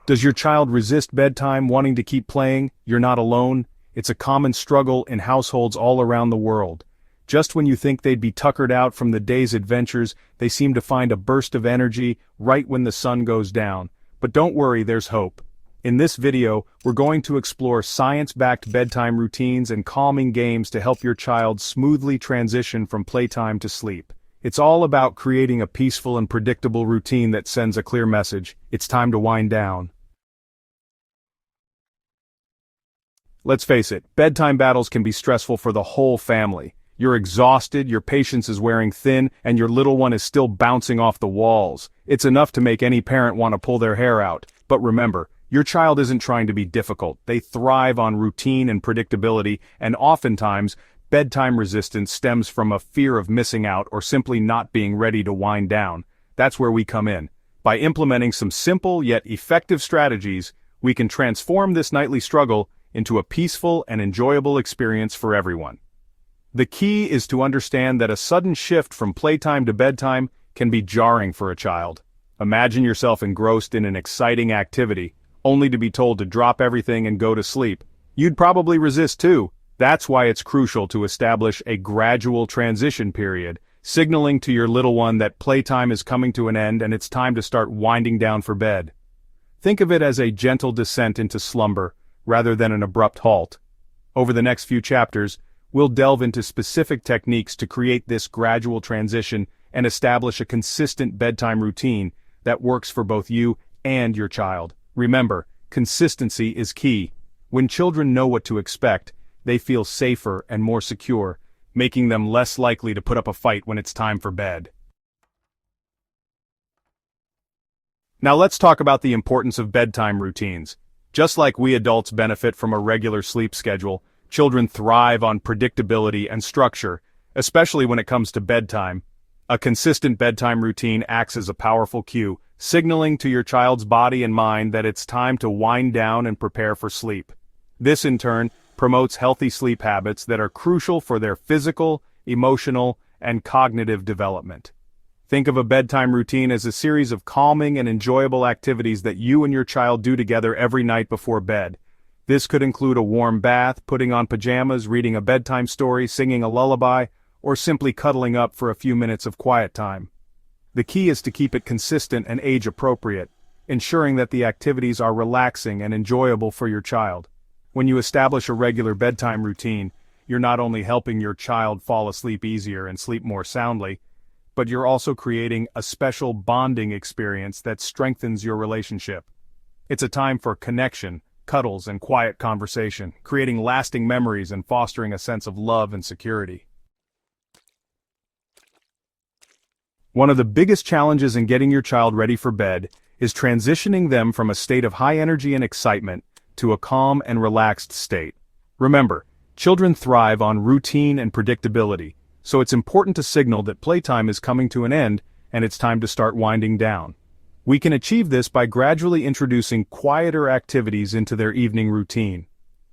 Does your child resist bedtime, wanting to keep playing? You're not alone. It's a common struggle in households all around the world. Just when you think they'd be tuckered out from the day's adventures, they seem to find a burst of energy right when the sun goes down. But don't worry, there's hope. In this video, we're going to explore science-backed bedtime routines and calming games to help your child smoothly transition from playtime to sleep. It's all about creating a peaceful and predictable routine that sends a clear message. It's time to wind down. Let's face it, bedtime battles can be stressful for the whole family. You're exhausted, your patience is wearing thin, and your little one is still bouncing off the walls. It's enough to make any parent want to pull their hair out. But remember, your child isn't trying to be difficult. They thrive on routine and predictability, and oftentimes, bedtime resistance stems from a fear of missing out or simply not being ready to wind down. That's where we come in. By implementing some simple yet effective strategies, we can transform this nightly struggle into a peaceful and enjoyable experience for everyone. The key is to understand that a sudden shift from playtime to bedtime can be jarring for a child. Imagine yourself engrossed in an exciting activity, only to be told to drop everything and go to sleep. You'd probably resist too. That's why it's crucial to establish a gradual transition period, signaling to your little one that playtime is coming to an end and it's time to start winding down for bed. Think of it as a gentle descent into slumber, rather than an abrupt halt. Over the next few chapters, we'll delve into specific techniques to create this gradual transition and establish a consistent bedtime routine that works for both you and your child. Remember, consistency is key. When children know what to expect, they feel safer and more secure, making them less likely to put up a fight when it's time for bed. Now let's talk about the importance of bedtime routines. Just like we adults benefit from a regular sleep schedule, children thrive on predictability and structure, especially when it comes to bedtime. A consistent bedtime routine acts as a powerful cue, signaling to your child's body and mind that it's time to wind down and prepare for sleep. This, in turn, promotes healthy sleep habits that are crucial for their physical, emotional, and cognitive development. Think of a bedtime routine as a series of calming and enjoyable activities that you and your child do together every night before bed. This could include a warm bath, putting on pajamas, reading a bedtime story, singing a lullaby, or simply cuddling up for a few minutes of quiet time. The key is to keep it consistent and age-appropriate, ensuring that the activities are relaxing and enjoyable for your child. When you establish a regular bedtime routine, you're not only helping your child fall asleep easier and sleep more soundly, but you're also creating a special bonding experience that strengthens your relationship. It's a time for connection, cuddles, and quiet conversation, creating lasting memories and fostering a sense of love and security. One of the biggest challenges in getting your child ready for bed is transitioning them from a state of high energy and excitement to a calm and relaxed state. Remember, children thrive on routine and predictability, so it's important to signal that playtime is coming to an end and it's time to start winding down. We can achieve this by gradually introducing quieter activities into their evening routine.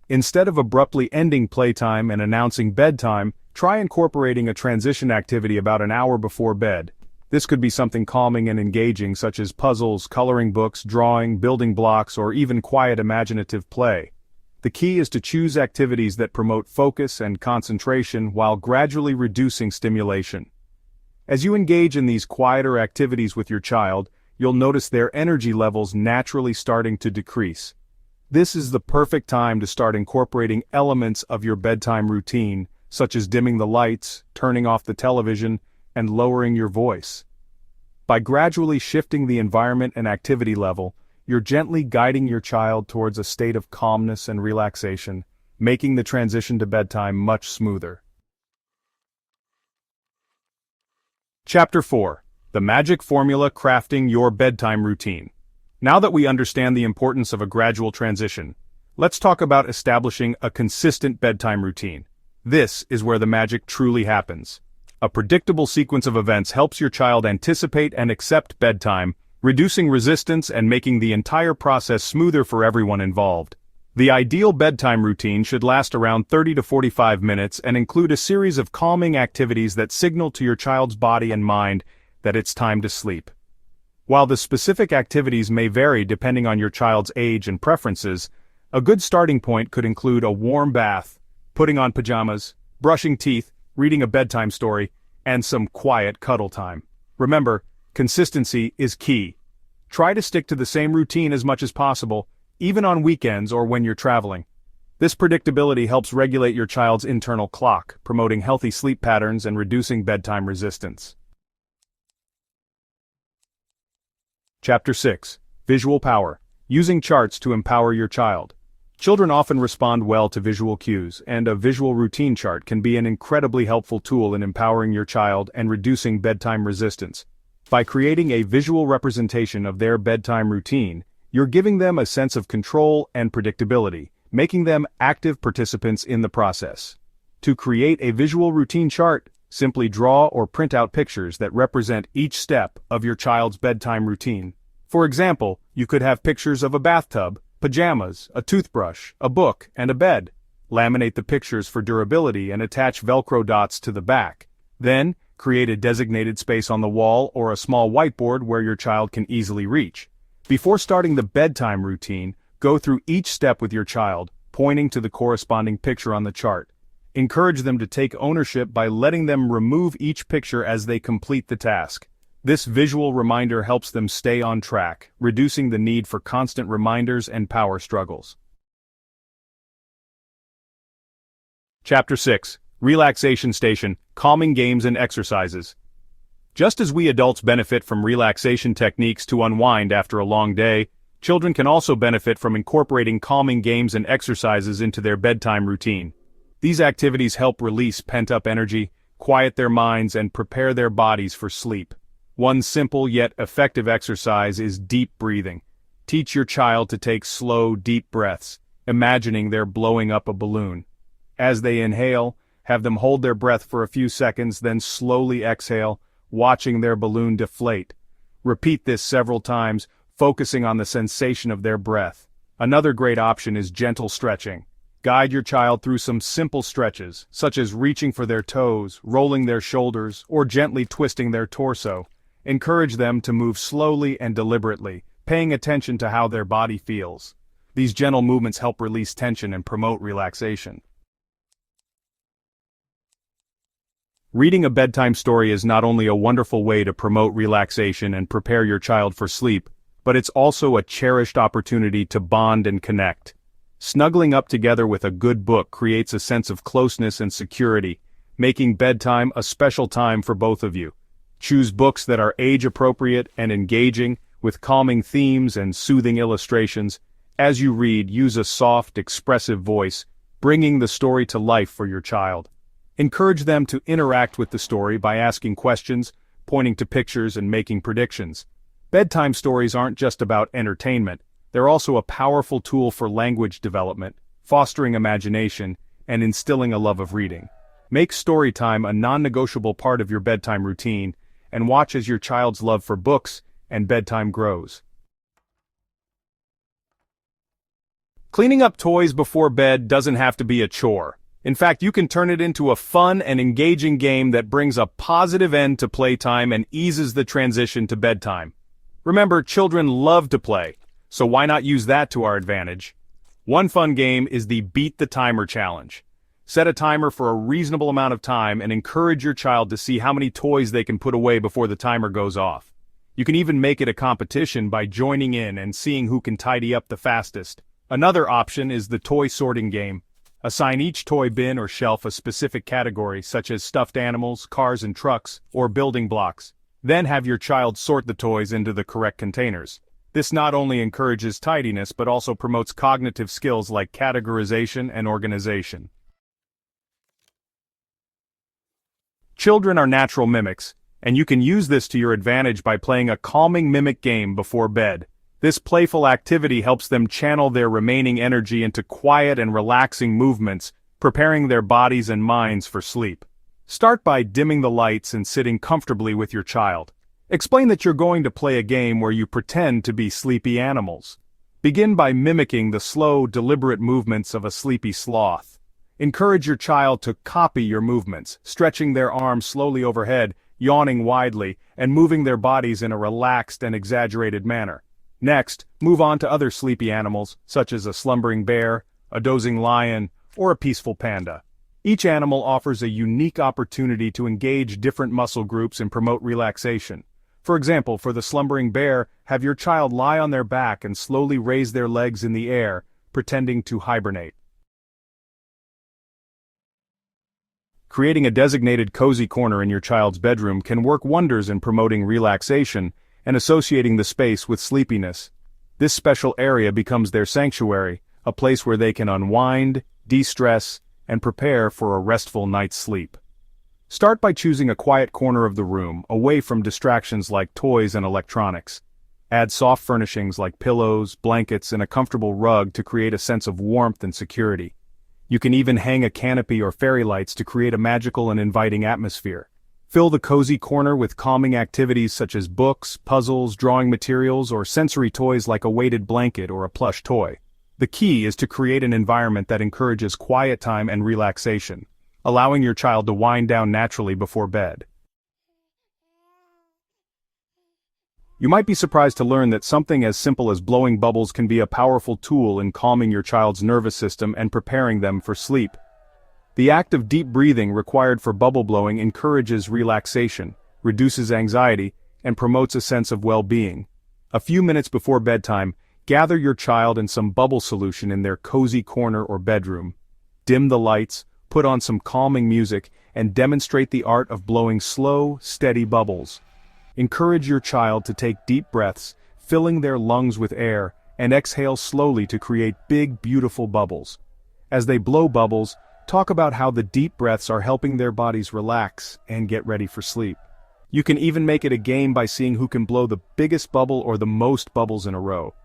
Instead of abruptly ending playtime and announcing bedtime, try incorporating a transition activity about an hour before bed. This could be something calming and engaging such as puzzles, coloring books, drawing, building blocks, or even quiet imaginative play. The key is to choose activities that promote focus and concentration while gradually reducing stimulation. As you engage in these quieter activities with your child, you'll notice their energy levels naturally starting to decrease. This is the perfect time to start incorporating elements of your bedtime routine, such as dimming the lights, turning off the television, and lowering your voice. By gradually shifting the environment and activity level, you're gently guiding your child towards a state of calmness and relaxation, making the transition to bedtime much smoother. Chapter 4. The Magic Formula Crafting Your Bedtime Routine. Now that we understand the importance of a gradual transition, let's talk about establishing a consistent bedtime routine. This is where the magic truly happens. A predictable sequence of events helps your child anticipate and accept bedtime, reducing resistance and making the entire process smoother for everyone involved. The ideal bedtime routine should last around 30 to 45 minutes and include a series of calming activities that signal to your child's body and mind that it's time to sleep. While the specific activities may vary depending on your child's age and preferences, a good starting point could include a warm bath, putting on pajamas, brushing teeth, reading a bedtime story, and some quiet cuddle time. Remember, consistency is key. Try to stick to the same routine as much as possible, even on weekends or when you're traveling. This predictability helps regulate your child's internal clock, promoting healthy sleep patterns and reducing bedtime resistance. Chapter 6. Visual Power. Using charts to empower your child. Children often respond well to visual cues, and a visual routine chart can be an incredibly helpful tool in empowering your child and reducing bedtime resistance. By creating a visual representation of their bedtime routine, you're giving them a sense of control and predictability, making them active participants in the process. To create a visual routine chart, simply draw or print out pictures that represent each step of your child's bedtime routine. For example, you could have pictures of a bathtub, pajamas, a toothbrush, a book, and a bed. Laminate the pictures for durability and attach Velcro dots to the back. Then, create a designated space on the wall or a small whiteboard where your child can easily reach. Before starting the bedtime routine, go through each step with your child, pointing to the corresponding picture on the chart. Encourage them to take ownership by letting them remove each picture as they complete the task. This visual reminder helps them stay on track, reducing the need for constant reminders and power struggles. Chapter 6. Relaxation Station, Calming Games and Exercises. Just as we adults benefit from relaxation techniques to unwind after a long day, children can also benefit from incorporating calming games and exercises into their bedtime routine. These activities help release pent-up energy, quiet their minds, and prepare their bodies for sleep. One simple yet effective exercise is deep breathing. Teach your child to take slow, deep breaths, imagining they're blowing up a balloon. As they inhale, have them hold their breath for a few seconds, then slowly exhale, watching their balloon deflate. Repeat this several times, focusing on the sensation of their breath. Another great option is gentle stretching. Guide your child through some simple stretches, such as reaching for their toes, rolling their shoulders, or gently twisting their torso. Encourage them to move slowly and deliberately, paying attention to how their body feels. These gentle movements help release tension and promote relaxation. Reading a bedtime story is not only a wonderful way to promote relaxation and prepare your child for sleep, but it's also a cherished opportunity to bond and connect. Snuggling up together with a good book creates a sense of closeness and security, making bedtime a special time for both of you. Choose books that are age-appropriate and engaging, with calming themes and soothing illustrations. As you read, use a soft, expressive voice, bringing the story to life for your child. Encourage them to interact with the story by asking questions, pointing to pictures, and making predictions. Bedtime stories aren't just about entertainment. They're also a powerful tool for language development, fostering imagination, and instilling a love of reading. Make story time a non-negotiable part of your bedtime routine, and watch as your child's love for books and bedtime grows. Cleaning up toys before bed doesn't have to be a chore. In fact, you can turn it into a fun and engaging game that brings a positive end to playtime and eases the transition to bedtime. Remember, children love to play, so why not use that to our advantage? One fun game is the Beat the Timer Challenge. Set a timer for a reasonable amount of time and encourage your child to see how many toys they can put away before the timer goes off. You can even make it a competition by joining in and seeing who can tidy up the fastest. Another option is the toy sorting game. Assign each toy bin or shelf a specific category, such as stuffed animals, cars and trucks, or building blocks. Then have your child sort the toys into the correct containers. This not only encourages tidiness but also promotes cognitive skills like categorization and organization. Children are natural mimics, and you can use this to your advantage by playing a calming mimic game before bed. This playful activity helps them channel their remaining energy into quiet and relaxing movements, preparing their bodies and minds for sleep. Start by dimming the lights and sitting comfortably with your child. Explain that you're going to play a game where you pretend to be sleepy animals. Begin by mimicking the slow, deliberate movements of a sleepy sloth. Encourage your child to copy your movements, stretching their arms slowly overhead, yawning widely, and moving their bodies in a relaxed and exaggerated manner. Next, move on to other sleepy animals, such as a slumbering bear, a dozing lion, or a peaceful panda. Each animal offers a unique opportunity to engage different muscle groups and promote relaxation. For example, for the slumbering bear, have your child lie on their back and slowly raise their legs in the air, pretending to hibernate. Creating a designated cozy corner in your child's bedroom can work wonders in promoting relaxation and associating the space with sleepiness. This special area becomes their sanctuary, a place where they can unwind, de-stress, and prepare for a restful night's sleep. Start by choosing a quiet corner of the room, away from distractions like toys and electronics. Add soft furnishings like pillows, blankets, and a comfortable rug to create a sense of warmth and security. You can even hang a canopy or fairy lights to create a magical and inviting atmosphere. Fill the cozy corner with calming activities such as books, puzzles, drawing materials, or sensory toys like a weighted blanket or a plush toy. The key is to create an environment that encourages quiet time and relaxation, allowing your child to wind down naturally before bed. You might be surprised to learn that something as simple as blowing bubbles can be a powerful tool in calming your child's nervous system and preparing them for sleep. The act of deep breathing required for bubble blowing encourages relaxation, reduces anxiety, and promotes a sense of well-being. A few minutes before bedtime, gather your child and some bubble solution in their cozy corner or bedroom. Dim the lights, put on some calming music, and demonstrate the art of blowing slow, steady bubbles. Encourage your child to take deep breaths, filling their lungs with air, and exhale slowly to create big, beautiful bubbles. As they blow bubbles, talk about how the deep breaths are helping their bodies relax and get ready for sleep. You can even make it a game by seeing who can blow the biggest bubble or the most bubbles in a row.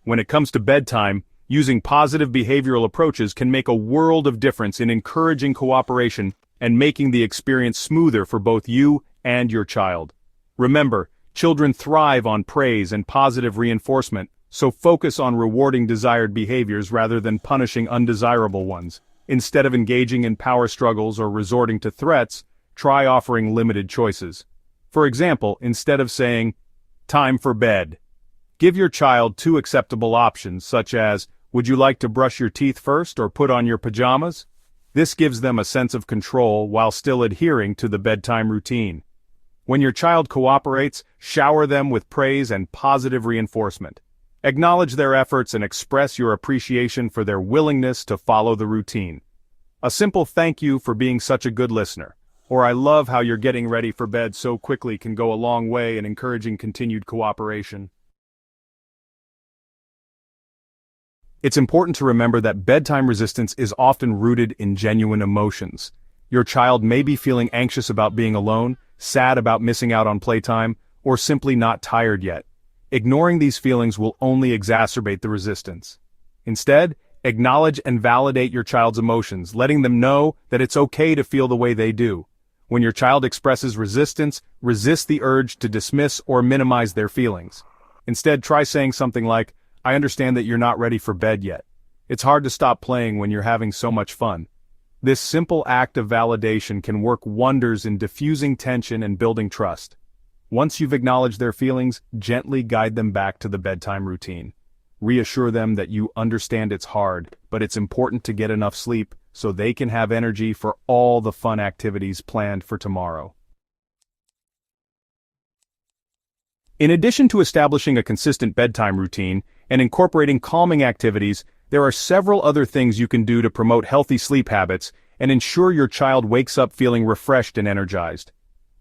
When it comes to bedtime, using positive behavioral approaches can make a world of difference in encouraging cooperation and making the experience smoother for both you and your child. Remember, children thrive on praise and positive reinforcement, so focus on rewarding desired behaviors rather than punishing undesirable ones. Instead of engaging in power struggles or resorting to threats, try offering limited choices. For example, instead of saying, "Time for bed," give your child two acceptable options such as, "Would you like to brush your teeth first or put on your pajamas?" This gives them a sense of control while still adhering to the bedtime routine. When your child cooperates, shower them with praise and positive reinforcement. Acknowledge their efforts and express your appreciation for their willingness to follow the routine. A simple "thank you for being such a good listener," or "I love how you're getting ready for bed so quickly" can go a long way in encouraging continued cooperation. It's important to remember that bedtime resistance is often rooted in genuine emotions. Your child may be feeling anxious about being alone, sad about missing out on playtime, or simply not tired yet. Ignoring these feelings will only exacerbate the resistance. Instead, acknowledge and validate your child's emotions, letting them know that it's okay to feel the way they do. When your child expresses resistance, resist the urge to dismiss or minimize their feelings. Instead, try saying something like, "I understand that you're not ready for bed yet. It's hard to stop playing when you're having so much fun." This simple act of validation can work wonders in diffusing tension and building trust. Once you've acknowledged their feelings, gently guide them back to the bedtime routine. Reassure them that you understand it's hard, but it's important to get enough sleep so they can have energy for all the fun activities planned for tomorrow. In addition to establishing a consistent bedtime routine and incorporating calming activities, there are several other things you can do to promote healthy sleep habits and ensure your child wakes up feeling refreshed and energized.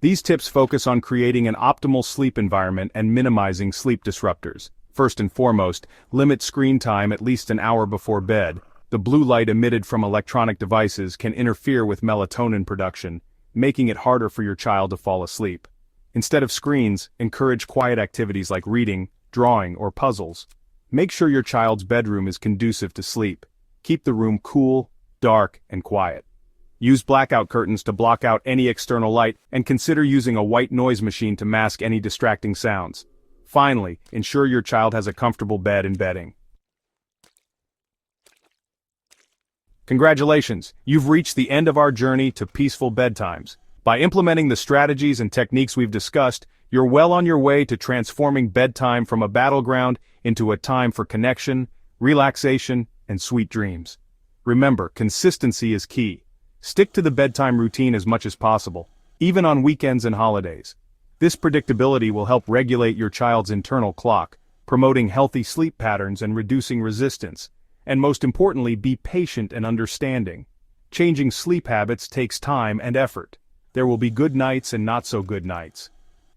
These tips focus on creating an optimal sleep environment and minimizing sleep disruptors. First and foremost, limit screen time at least an hour before bed. The blue light emitted from electronic devices can interfere with melatonin production, making it harder for your child to fall asleep. Instead of screens, encourage quiet activities like reading, drawing, or puzzles. Make sure your child's bedroom is conducive to sleep. Keep the room cool, dark, and quiet. Use blackout curtains to block out any external light, and consider using a white noise machine to mask any distracting sounds. Finally, ensure your child has a comfortable bed and bedding. Congratulations, you've reached the end of our journey to peaceful bedtimes. By implementing the strategies and techniques we've discussed, you're well on your way to transforming bedtime from a battleground into a time for connection, relaxation, and sweet dreams. Remember, consistency is key. Stick to the bedtime routine as much as possible, even on weekends and holidays. This predictability will help regulate your child's internal clock, promoting healthy sleep patterns and reducing resistance. And most importantly, be patient and understanding. Changing sleep habits takes time and effort. There will be good nights and not so good nights.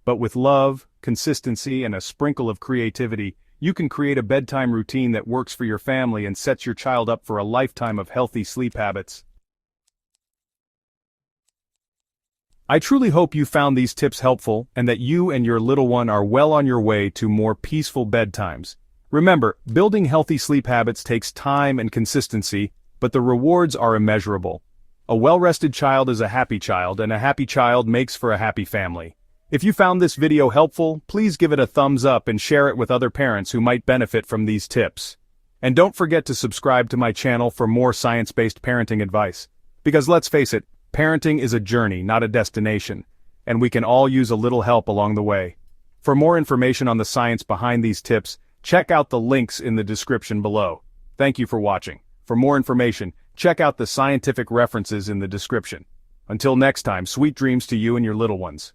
But with love, consistency, and a sprinkle of creativity, you can create a bedtime routine that works for your family and sets your child up for a lifetime of healthy sleep habits. I truly hope you found these tips helpful and that you and your little one are well on your way to more peaceful bedtimes. Remember, building healthy sleep habits takes time and consistency, but the rewards are immeasurable. A well-rested child is a happy child, and a happy child makes for a happy family. If you found this video helpful, please give it a thumbs up and share it with other parents who might benefit from these tips. And don't forget to subscribe to my channel for more science-based parenting advice. Because let's face it, parenting is a journey, not a destination, and we can all use a little help along the way. For more information on the science behind these tips, check out the links in the description below. Thank you for watching. For more information, check out the scientific references in the description. Until next time, sweet dreams to you and your little ones.